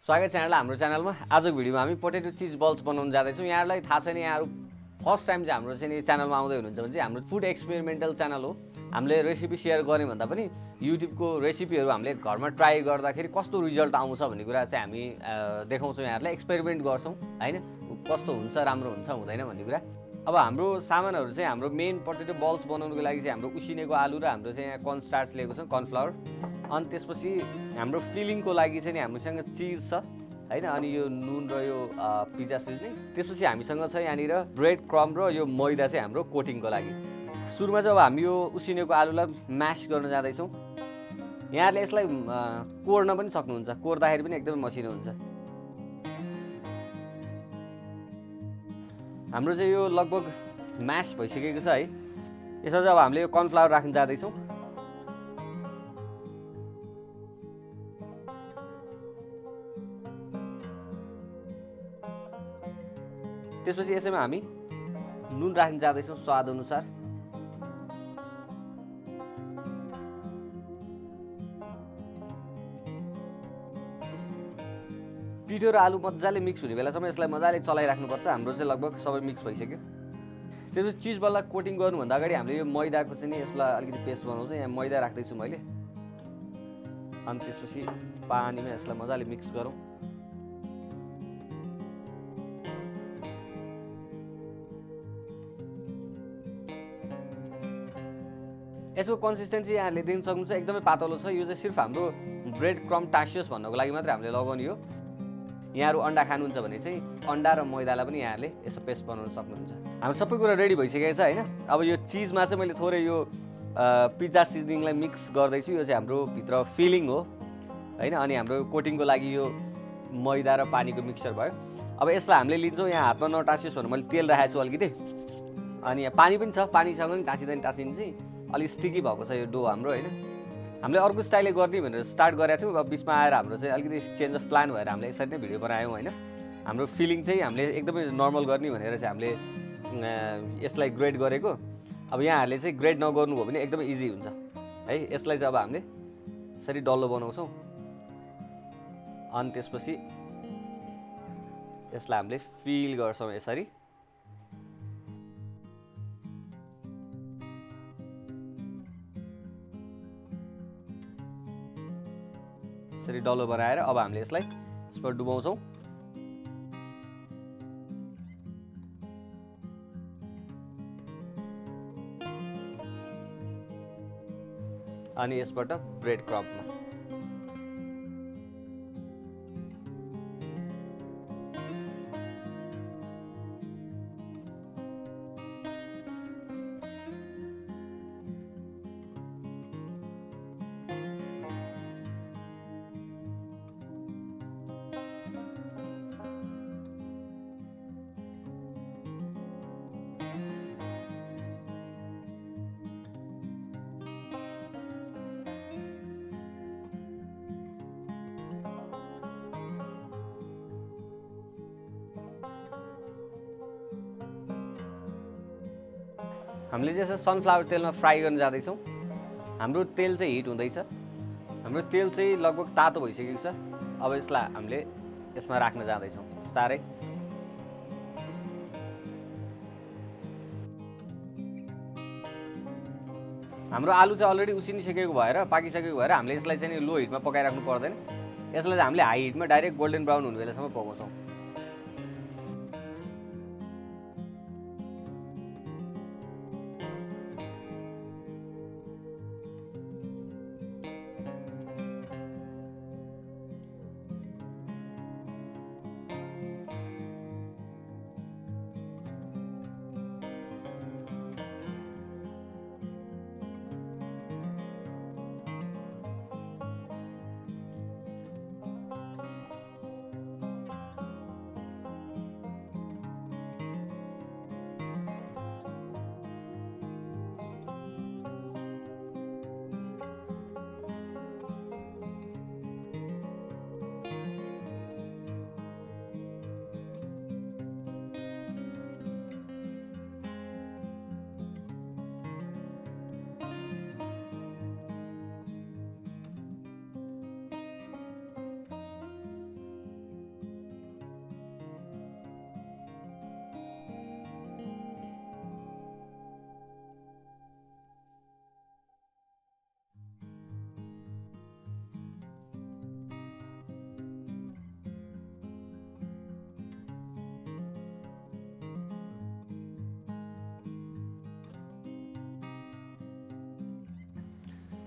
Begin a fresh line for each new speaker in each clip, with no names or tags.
स्वागत छ यहाँलाई हाम्रो च्यानलमा। आजको भिडियोमा हामी पोटेटो चीज बल्स बनाउन जाँदैछौँ। यहाँलाई थाहा छैन यहाँहरू फर्स्ट टाइम चाहिँ हाम्रो चाहिँ च्यानलमा आउँदै हुनुहुन्छ भने चाहिँ हाम्रो फुड एक्सपेरिमेन्टल च्यानल हो। हामीले रेसिपी सेयर गर्ने भन्दा पनि युट्युबको रेसिपीहरू हामीले घरमा ट्राई गर्दाखेरि कस्तो रिजल्ट आउँछ भन्ने कुरा चाहिँ हामी देखाउँछौँ, यहाँहरूलाई एक्सपेरिमेन्ट गर्छौँ हैन, कस्तो हुन्छ, राम्रो हुन्छ हुँदैन भन्ने कुरा। अब हाम्रो सामानहरू चाहिँ हाम्रो मेन पोटेटो बल्स बनाउनुको लागि चाहिँ हाम्रो उसिनेको आलु र हाम्रो चाहिँ यहाँ कर्न स्टार्च लिएको छ, कर्नफ्लावर। अनि त्यसपछि हाम्रो फिलिङको लागि चाहिँ हामीसँग चिज छ हैन, अनि यो नुन र यो पिज्जा सिजनिङ। त्यसपछि हामीसँग छ यहाँनिर ब्रेड क्रम्ब र यो मैदा चाहिँ हाम्रो कोटिङको लागि। सुरुमा चाहिँ अब हामी यो उसिनेको आलुलाई म्यास गर्न जाँदैछौँ। यहाँहरूले यसलाई कोर्न पनि सक्नुहुन्छ, कोर्दाखेरि पनि एकदमै मसिनो हुन्छ। हाम्रो चाहिँ यो लगभग म्यास भइसकेको छ है। यसमा चाहिँ अब हामीले यो कर्नफ्लावर राख्न जाँदैछौँ। त्यसपछि यसैमा हामी नुन राख्न जाँदैछौँ स्वाद अनुसार। पिठो र आलु मजाले मिक्स हुने बेलासम्म यसलाई मजाले चलाइराख्नुपर्छ। हाम्रो चाहिँ लगभग सबै मिक्स भइसक्यो। त्यसपछि चिज बल्ल कोटिङ गर्नुभन्दा अगाडि हामीले यो मैदाको चाहिँ नि यसलाई अलिकति पेस्ट बनाउँछ। यहाँ मैदा राख्दैछु मैले। अनि त्यसपछि पानीमा यसलाई मजाले मिक्स गरौँ। यसको कन्सिस्टेन्सी यहाँहरूले देख्न सक्नुहुन्छ, एकदमै पातलो छ। यो चाहिँ सिर्फ हाम्रो ब्रेड क्रम्ब टासियोस् भन्नको लागि मात्रै हामीले लगाउने हो। यहाँहरू अन्डा खानुहुन्छ भने चाहिँ अन्डा र मैदालाई पनि यहाँहरूले यसो पेस्ट बनाउन सक्नुहुन्छ। हाम्रो सबै कुरा रेडी भइसकेको छ हैन। अब यो चिजमा चाहिँ मैले थोरै यो पिज्जा सिजनिङलाई मिक्स गर्दैछु। यो चाहिँ हाम्रो भित्र फिलिङ हो हैन, अनि हाम्रो कोटिङको लागि यो मैदा र पानीको मिक्सचर भयो। अब यसलाई हामीले लिन्छौँ। यहाँ हातमा नटासियोस् भनेर मैले तेल राखेको छु अलिकति, अनि यहाँ पानी पनि छ। पानीसँग पनि टाँसिन्छ अलिक स्टिकी भएको छ यो डो हाम्रो हैन। हामीले अर्को स्टाइलले गर्ने भनेर स्टार्ट गरेको थियौँ। अब बिचमा आएर हाम्रो चाहिँ अलिकति चेन्ज अफ प्लान भएर हामीले यसरी नै भिडियो बनायौँ हैन। हाम्रो फिलिङ चाहिँ हामीले एकदमै नर्मल गर्ने भनेर चाहिँ हामीले यसलाई ग्रेड गरेको। अब यहाँहरूले चाहिँ ग्रेड नगर्नु भयो भने एकदमै इजी हुन्छ है। यसलाई चाहिँ अब हामीले यसरी डल्लो बनाउँछौँ। अनि त्यसपछि यसलाई हामीले फिल गर्छौँ यसरी। यसरी डल्लो बनाएर अब हामीले यसलाई यसमा डुबाउँछौँ। अनि यसबाट ब्रेड क्रम्बमा हामीले चाहिँ सनफ्लावर तेलमा फ्राई गर्न जाँदैछौँ। हाम्रो तेल चाहिँ हिट हुँदैछ। हाम्रो तेल चाहिँ लगभग तातो भइसकेको छ। अब यसलाई हामीले यसमा राख्न जाँदैछौँ बिस्तारै। हाम्रो आलु चाहिँ अलरेडी उसिनिसकेको भएर पाकिसकेको भएर हामीले यसलाई चाहिँ लो हिटमा पकाइराख्नु पर्दैन। यसलाई चाहिँ हामीले हाई हिटमा डाइरेक्ट गोल्डन ब्राउन हुने बेलासम्म पकाउँछौँ।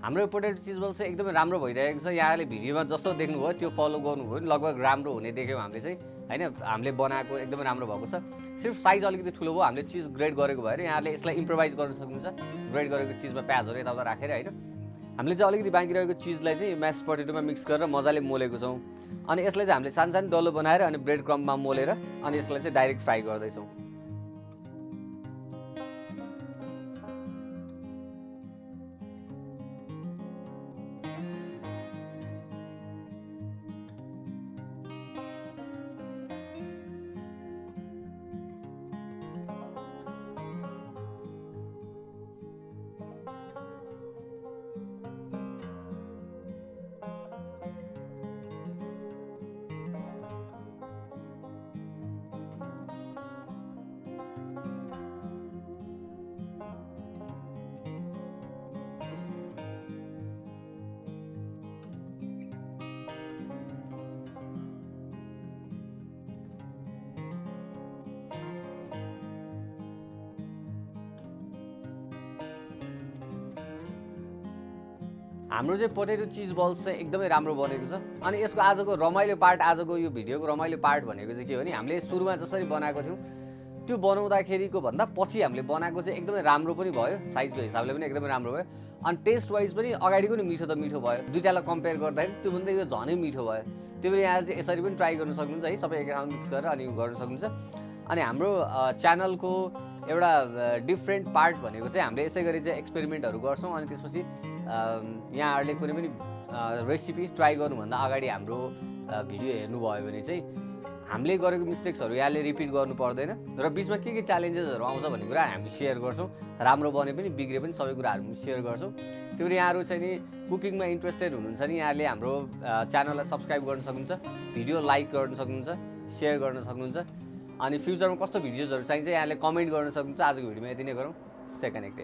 हाम्रो पोटेटो चिज बल चाहिँ एकदमै राम्रो भइरहेको छ। यहाँले भिडियोमा जस्तो देख्नुभयो त्यो फलो गर्नुभयो नि लगभग राम्रो हुने देख्यौँ हामीले चाहिँ हैन। हामीले बनाएको एकदमै राम्रो भएको छ। सिर्फ साइज अलिकति ठुलो भयो, हामीले चिज ग्रेड गरेको भएर यहाँले यसलाई इम्प्रोभाइज गर्न सक्नुहुन्छ। ग्रेड गरेको चिजमा प्याजहरू यताउता राखेर हैन। हामीले चाहिँ अलिकति बाँकी रहेको चिजलाई चाहिँ म्यास पोटेटोमा मिक्स गरेर मजाले मोलेको छौँ। अनि यसलाई चाहिँ हामीले सानो सानो डल्लो बनाएर अनि ब्रेड क्रम्बमा मोलेर अनि यसलाई चाहिँ डाइरेक्ट फ्राई गर्दैछौँ। हाम्रो चाहिँ पोटेटो चिज बल्स चाहिँ एकदमै राम्रो बनेको छ। अनि यसको आजको रमाइलो पार्ट, आजको यो भिडियोको रमाइलो पार्ट भनेको चाहिँ के हो नि, हामीले सुरुमा जसरी बनाएको थियौँ त्यो बनाउँदाखेरिको भन्दा पछि हामीले बनाएको चाहिँ एकदमै राम्रो पनि भयो, साइजको हिसाबले पनि एकदमै राम्रो भयो। अनि टेस्ट वाइज पनि अगाडिको नि मिठो त मिठो भयो, दुईटालाई कम्पेयर गर्दाखेरि त्योभन्दा यो झनै मिठो भयो। त्यो पनि यहाँ चाहिँ यसरी पनि ट्राई गर्न सक्नुहुन्छ है, सबै एक ठाउँमा मिक्स गरेर अनि गर्न सक्नुहुन्छ। अनि हाम्रो च्यानलको एउटा डिफ्रेन्ट पार्ट भनेको चाहिँ हामीले यसै गरी चाहिँ एक्सपेरिमेन्टहरू गर्छौँ। अनि त्यसपछि यहाँहरूले कुनै पनि रेसिपी ट्राई गर्नुभन्दा अगाडि हाम्रो भिडियो हेर्नुभयो भने चाहिँ हामीले गरेको मिस्टेक्सहरू यहाँले रिपिट गर्नु पर्दैन र बिचमा के च्यालेन्जेसहरू आउँछ भन्ने कुरा हामी सेयर गर्छौँ। राम्रो बने पनि बिग्रे पनि सबै कुराहरू हामी सेयर गर्छौँ। त्यो पनि यहाँहरू चाहिँ नि कुकिङमा इन्ट्रेस्टेड हुनुहुन्छ नि यहाँले हाम्रो च्यानललाई सब्सक्राइब गर्न सक्नुहुन्छ, भिडियो लाइक गर्न सक्नुहुन्छ, सेयर गर्न सक्नुहुन्छ। अनि फ्युचरमा कस्तो भिडियोजहरू चाहिन्छ यहाँले कमेन्ट गर्न सक्नुहुन्छ। आजको भिडियोमा यति नै गरौँ। Stay connected.